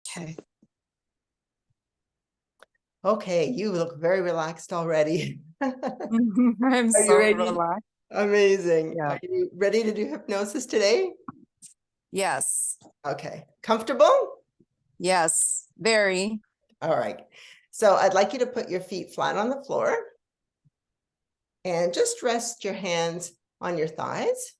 Okay. Okay, you look very relaxed already. I'm Are you so ready? relaxed. Amazing. Yeah. Are you ready to do hypnosis today? Yes. Okay. Comfortable? Yes. Very. All right. So I'd like you to put your feet flat on the floor and just rest your hands on your thighs.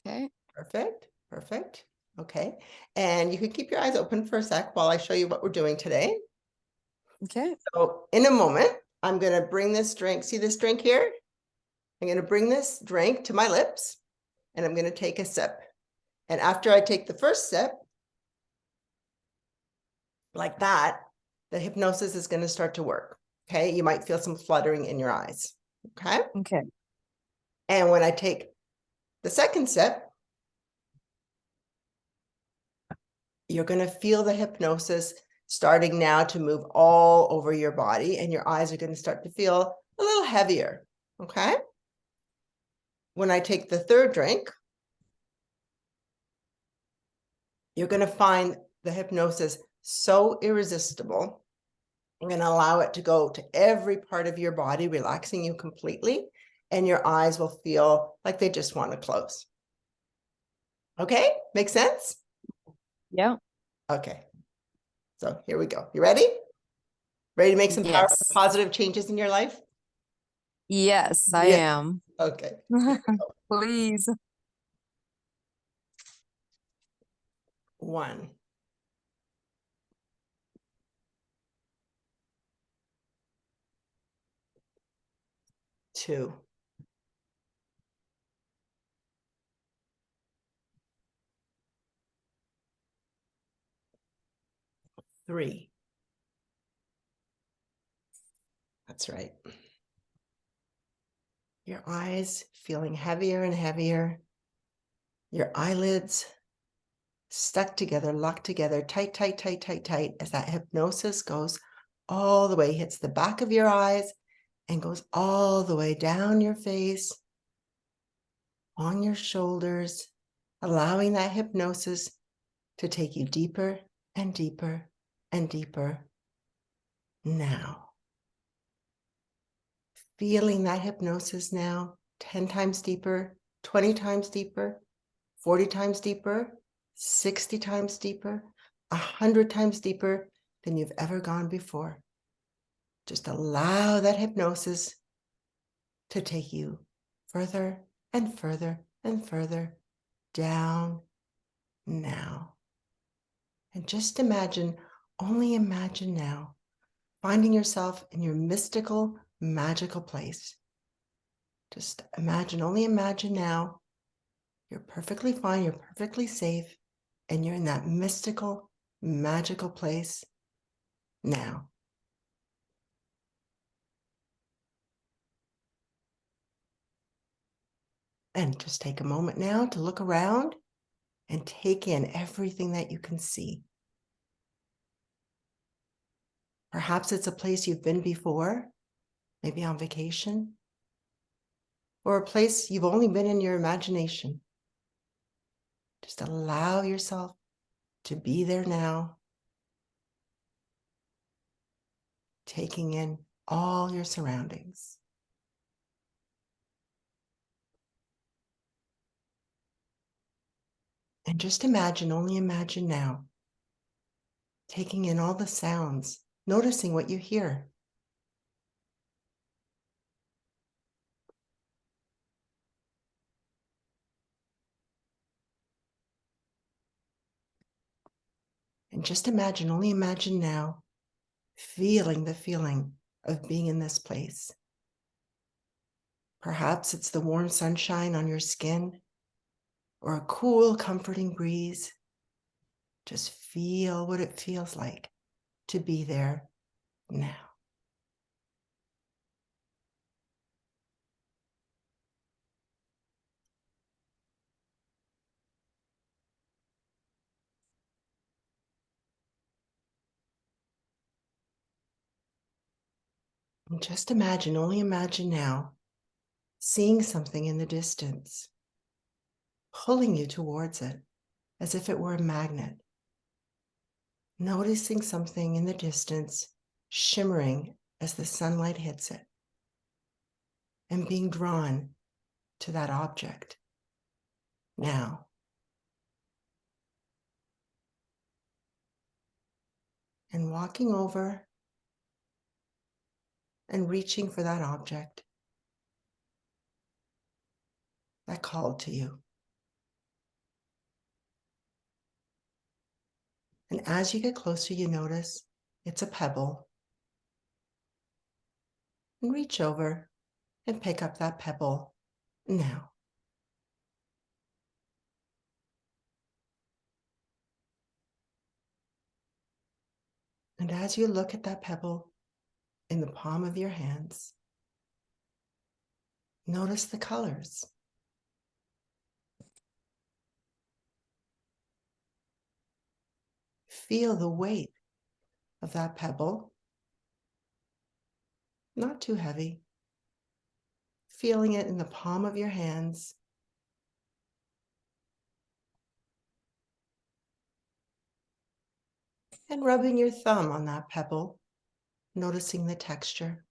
Okay. Perfect. Perfect. Okay. And you can keep your eyes open for a sec while I show you what we're doing today. Okay. So in a moment, I'm going to bring this drink. See this drink here? I'm going to bring this drink to my lips and I'm going to take a sip. And after I take the first sip, like that, the hypnosis is going to start to work. Okay. You might feel some fluttering in your eyes. Okay. Okay. And when I take the second sip, you're going to feel the hypnosis starting now to move all over your body, and your eyes are going to start to feel a little heavier. Okay. When I take the third drink, you're going to find the hypnosis so irresistible. I'm going to allow it to go to every part of your body, relaxing you completely, and your eyes will feel like they just want to close. Okay, make sense? Yeah. Okay, so here we go. You ready? Ready to make some powerful, Yes. positive changes in your life? Yes, I Yeah. am. Okay. Please. 1, 2, 3. That's right. Your eyes feeling heavier and heavier. Your eyelids stuck together, locked together, tight, tight, tight, tight, tight, as that hypnosis goes all the way, hits the back of your eyes and goes all the way down your face, on your shoulders, allowing that hypnosis to take you deeper and deeper and deeper. Now, feeling that hypnosis now 10 times deeper, 20 times deeper, 40 times deeper, 60 times deeper, 100 times deeper than you've ever gone before. Just allow that hypnosis to take you further and further and further down now. And just imagine, only imagine now, finding yourself in your mystical, magical place. Just imagine, only imagine now, you're perfectly fine, you're perfectly safe, and you're in that mystical, magical place now. And just take a moment now to look around and take in everything that you can see. Perhaps it's a place you've been before, maybe on vacation, or a place you've only been in your imagination. Just allow yourself to be there now, taking in all your surroundings. And just imagine, only imagine now, taking in all the sounds, noticing what you hear. And just imagine, only imagine now, feeling the feeling of being in this place. Perhaps it's the warm sunshine on your skin or a cool, comforting breeze. Just feel what it feels like to be there now. And just imagine, only imagine now, seeing something in the distance, pulling you towards it as if it were a magnet. noticing something in the distance shimmering as the sunlight hits it, and being drawn to that object. Now, and walking over and reaching for that object that called to you. And as you get closer, you notice it's a pebble. And reach over and pick up that pebble now. And as you look at that pebble in the palm of your hands, notice the colors. Feel the weight of that pebble. Not too heavy. Feeling it in the palm of your hands. And rubbing your thumb on that pebble, noticing the texture.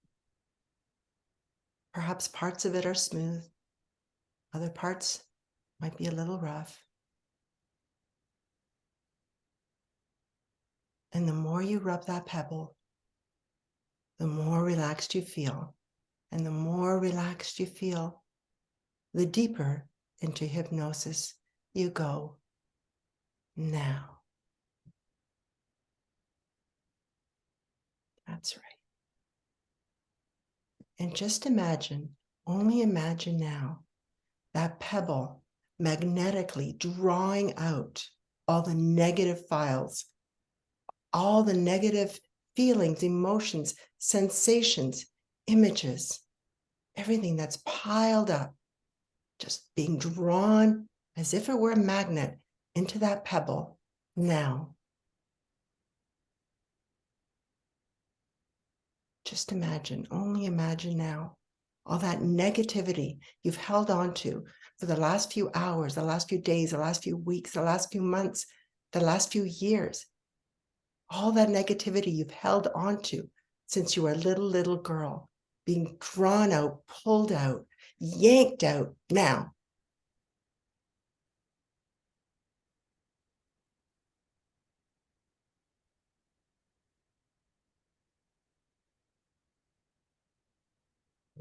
Perhaps parts of it are smooth. Other parts might be a little rough. And the more you rub that pebble, the more relaxed you feel. And the more relaxed you feel, the deeper into hypnosis you go now. That's right. And just imagine, only imagine now, that pebble magnetically drawing out all the negative files, all the negative feelings, emotions, sensations, images, everything that's piled up, just being drawn as if it were a magnet into that pebble now. Just imagine, only imagine now, all that negativity you've held on to for the last few hours, the last few days, the last few weeks, the last few months, the last few years. All that negativity you've held on to since you were a little girl, being drawn out, pulled out, yanked out now.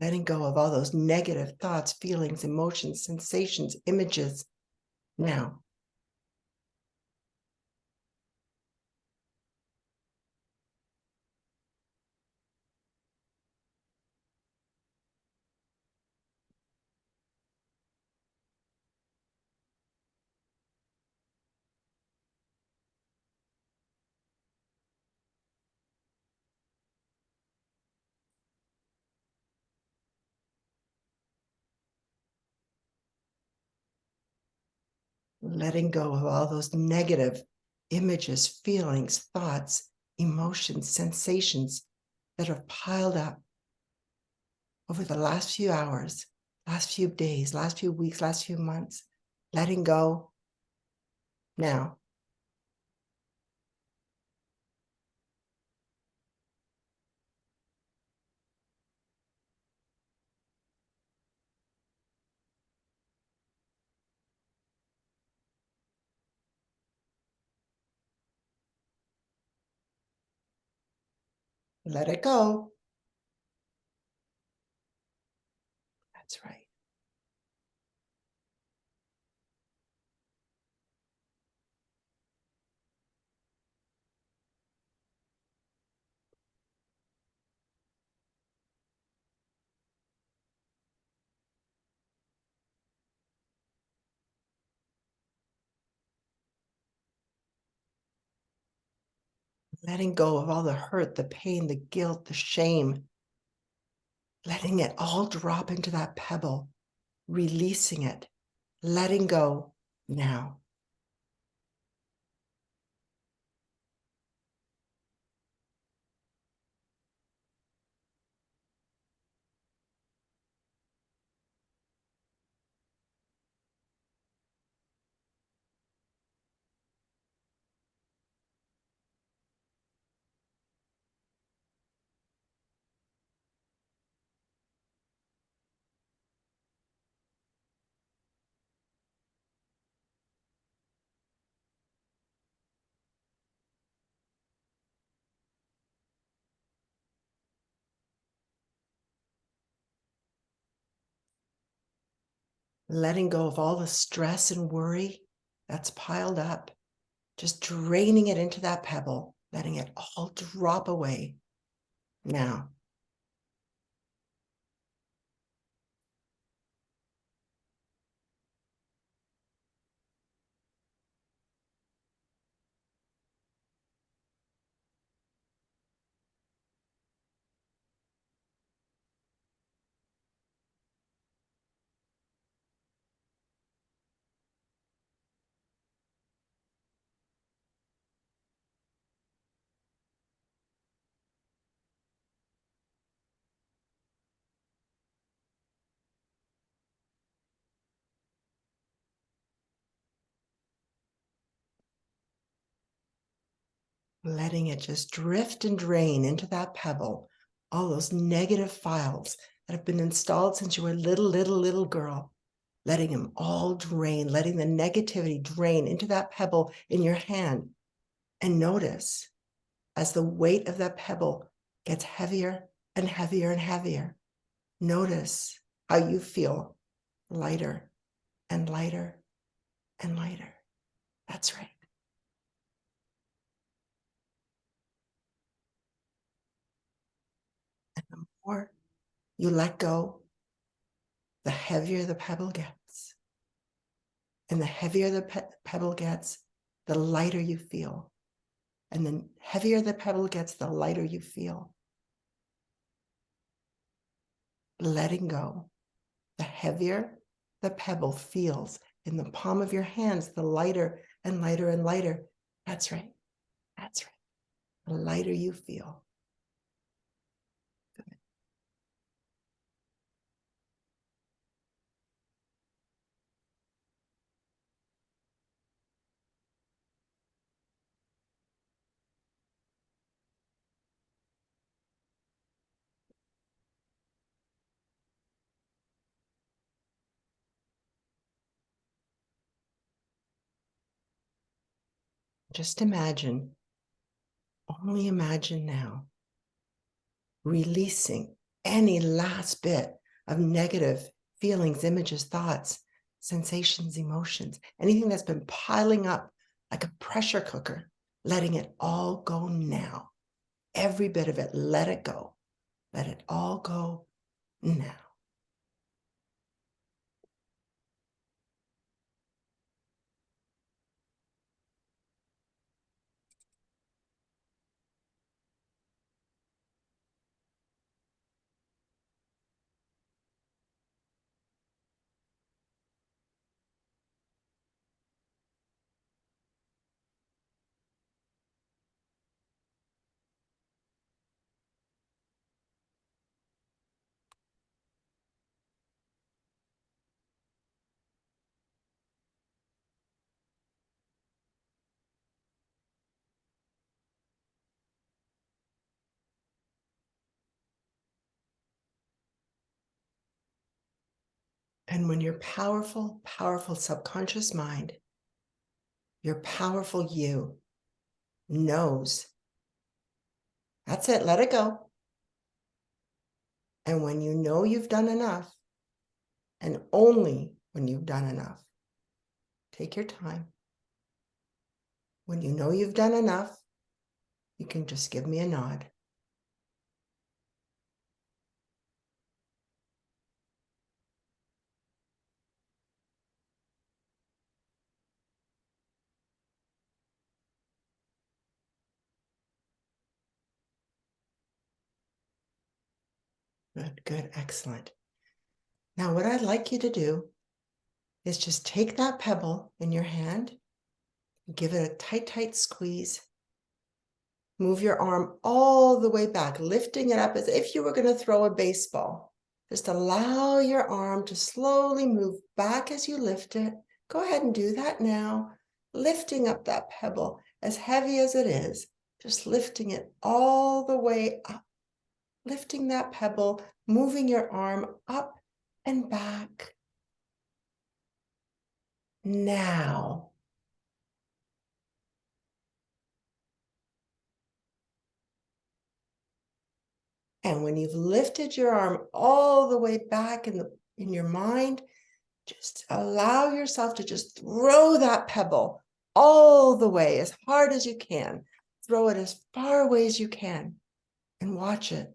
Letting go of all those negative thoughts, feelings, emotions, sensations, images now. Letting go of all those negative images, feelings, thoughts, emotions, sensations that have piled up over the last few hours, last few days, last few weeks, last few months. Letting go now. Let it go. That's right. Letting go of all the hurt, the pain, the guilt, the shame. Letting it all drop into that pebble, releasing it, letting go now. letting go of all the stress and worry that's piled up, just draining it into that pebble, letting it all drop away. Now, letting it just drift and drain into that pebble, all those negative files that have been installed since you were a little girl, letting them all drain, letting the negativity drain into that pebble in your hand. And notice as the weight of that pebble gets heavier and heavier and heavier, notice how you feel lighter and lighter and lighter. That's right. And the more you let go, the heavier the pebble gets. And the heavier the pebble gets, the lighter you feel. And the heavier the pebble gets, the lighter you feel. Letting go. The heavier the pebble feels in the palm of your hands, the lighter and lighter and lighter. That's right. That's right. The lighter you feel. Good. Just imagine, only imagine now, releasing any last bit of negative feelings, images, thoughts, sensations, emotions, anything that's been piling up like a pressure cooker, letting it all go now. Every bit of it, let it go. Let it all go now. And when your powerful, powerful subconscious mind, your powerful you knows, that's it, let it go. And when you know you've done enough, and only when you've done enough, take your time. When you know you've done enough, you can just give me a nod. Good, good, excellent. Now, what I'd like you to do is just take that pebble in your hand, give it a tight, tight squeeze. Move your arm all the way back, lifting it up as if you were going to throw a baseball. Just allow your arm to slowly move back as you lift it. Go ahead and do that now, lifting up that pebble as heavy as it is, just lifting it all the way up, lifting that pebble, moving your arm up and back. Now, and when you've lifted your arm all the way back in your mind, Just allow yourself to just throw that pebble all the way as hard as you can. Throw it as far away as you can and watch it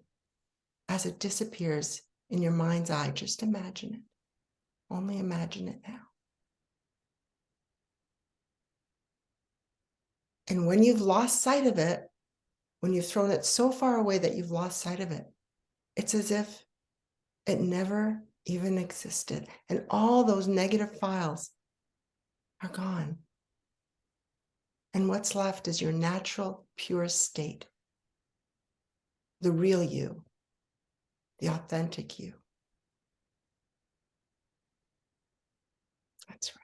as it disappears in your mind's eye. Just imagine it. Only imagine it now. And when you've lost sight of it, when you've thrown it so far away that you've lost sight of it, it's as if it never even existed. And all those negative files are gone. And what's left is your natural, pure state. The real you, the authentic you. That's right.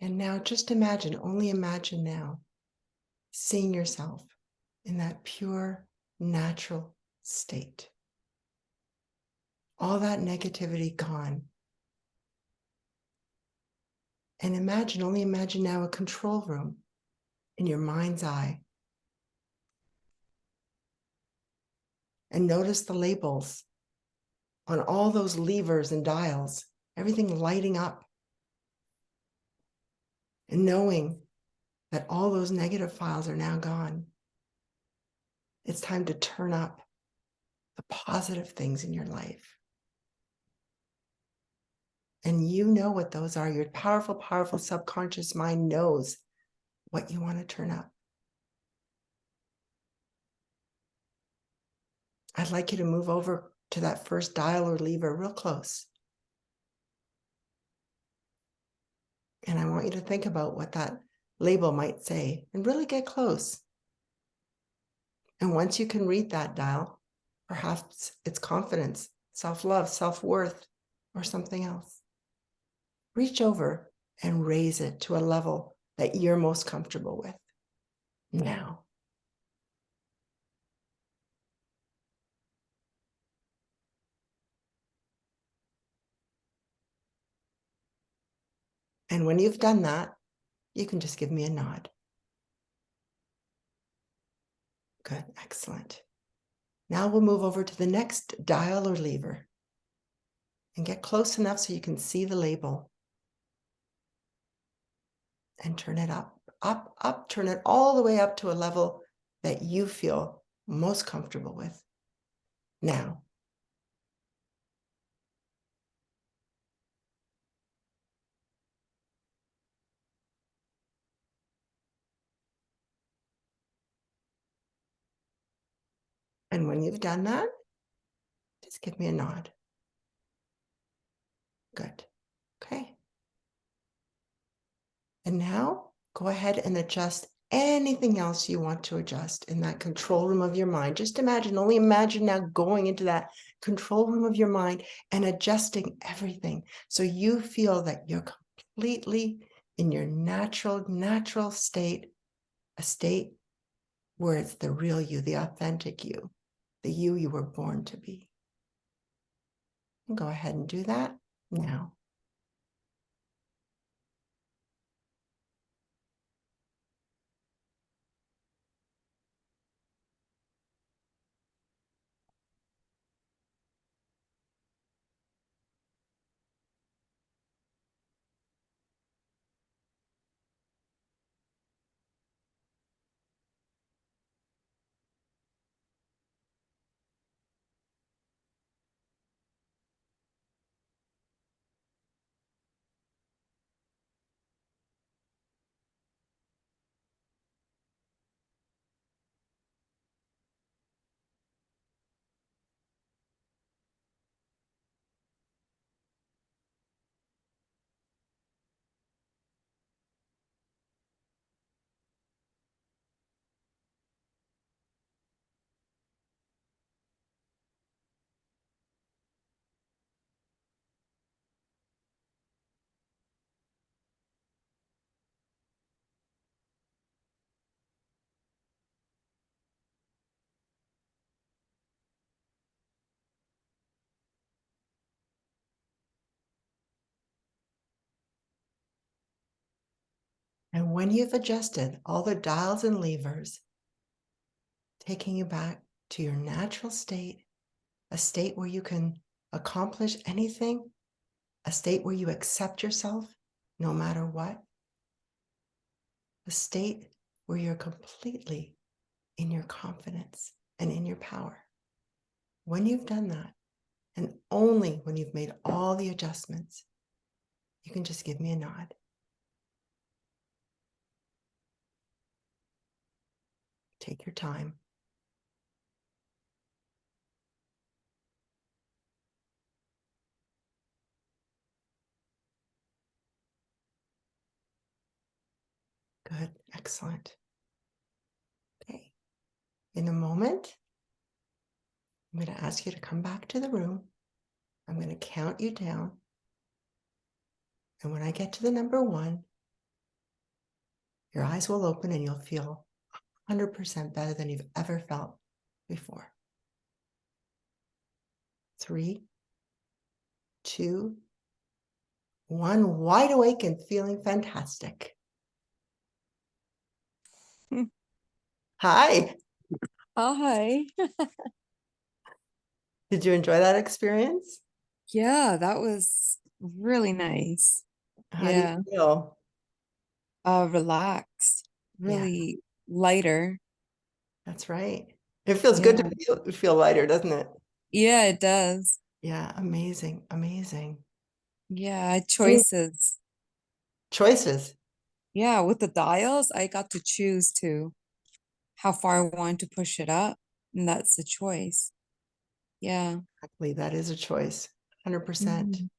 And now just imagine, only imagine now, seeing yourself in that pure, natural state. All that negativity gone. And imagine, only imagine now a control room in your mind's eye. And notice the labels on all those levers and dials, everything lighting up. And knowing that all those negative files are now gone. It's time to turn up the positive things in your life. And you know what those are. Your powerful, powerful subconscious mind knows what you want to turn up. I'd like you to move over to that first dial or lever real close. And I want you to think about what that label might say and really get close. And once you can read that dial, perhaps it's confidence, self-love, self-worth, or something else. Reach over and raise it to a level that you're most comfortable with now. And when you've done that, you can just give me a nod. Good, excellent. Now we'll move over to the next dial or lever and get close enough so you can see the label. And turn it up, up, up, turn it all the way up to a level that you feel most comfortable with. Now, and when you've done that, just give me a nod. Good. Okay. And now go ahead and adjust anything else you want to adjust in that control room of your mind. Just imagine, only imagine now going into that control room of your mind and adjusting everything so you feel that you're completely in your natural state, a state where it's the real you, the authentic you, the you were born to be. And go ahead and do that now. And when you've adjusted all the dials and levers, taking you back to your natural state, a state where you can accomplish anything, a state where you accept yourself no matter what, a state where you're completely in your confidence and in your power. When you've done that, and only when you've made all the adjustments, you can just give me a nod. Take your time. Good. Excellent. Okay. In a moment, I'm going to ask you to come back to the room. I'm going to count you down. And when I get to the number 1, your eyes will open and you'll feel 100% better than you've ever felt before. 3, 2, 1, wide awake and feeling fantastic. Hi. Hi. Did you enjoy that experience? Yeah, that was really nice. How do Yeah. you feel? Relaxed, Yeah, really lighter. that's right. It feels good Yeah. to feel lighter, doesn't it? Yeah, it does. Yeah, amazing, amazing. Yeah, Any choices. choices? Yeah, with the dials, I got to choose to how far I want to push it up, and that's the choice. Yeah. Exactly, that is a choice, 100%. Mhm.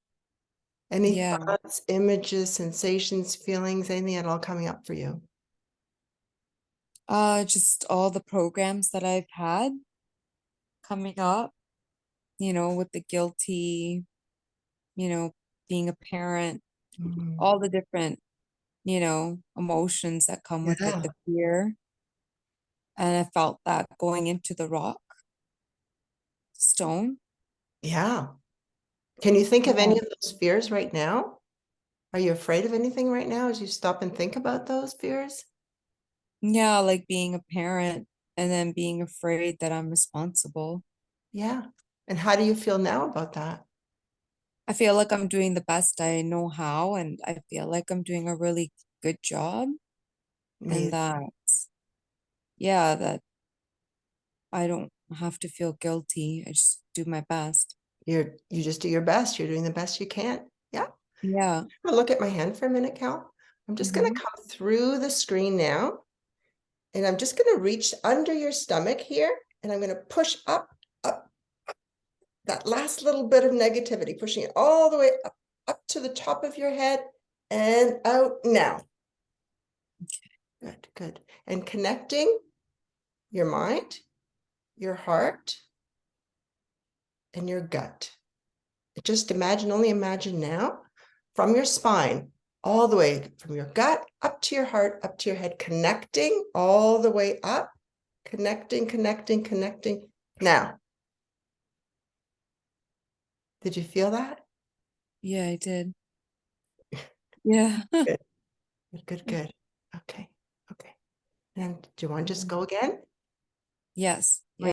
Any Yeah. thoughts, images, sensations, feelings, anything at all coming up for you? Just all the programs that I've had coming up, with the guilty, being a parent, Mm, all the different, emotions that come with it, yeah, the fear. And I felt that going into the rock stone. yeah. Can you think of Yeah. any of those fears right now? Are you afraid of anything right now as you stop and think about those fears? Yeah, like being a parent and then being afraid that I'm responsible. Yeah. And how do you feel now about that? I feel like I'm doing the best I know how, and I feel like I'm doing a really good job. And Amazing. that, yeah, that I don't have to feel guilty. I just do my best. You just do your best. You're doing the best you can. Yeah. Yeah. I'll look at my hand for a minute, Cal. I'm just going to Hmm. come through the screen now. And I'm just going to reach under your stomach here. And I'm going to push up, up, that last little bit of negativity, pushing it all the way up, up to the top of your head and out now. Good, good. And connecting your mind, your heart, and your gut. Just imagine, only imagine now, from your spine, all the way from your gut, up to your heart, up to your head, connecting all the way up, connecting, connecting, connecting. Now, did you feel that? Yeah, I did. Yeah. Good, good, good, good. Okay, okay. And do you want to just go again? Yes. Yeah.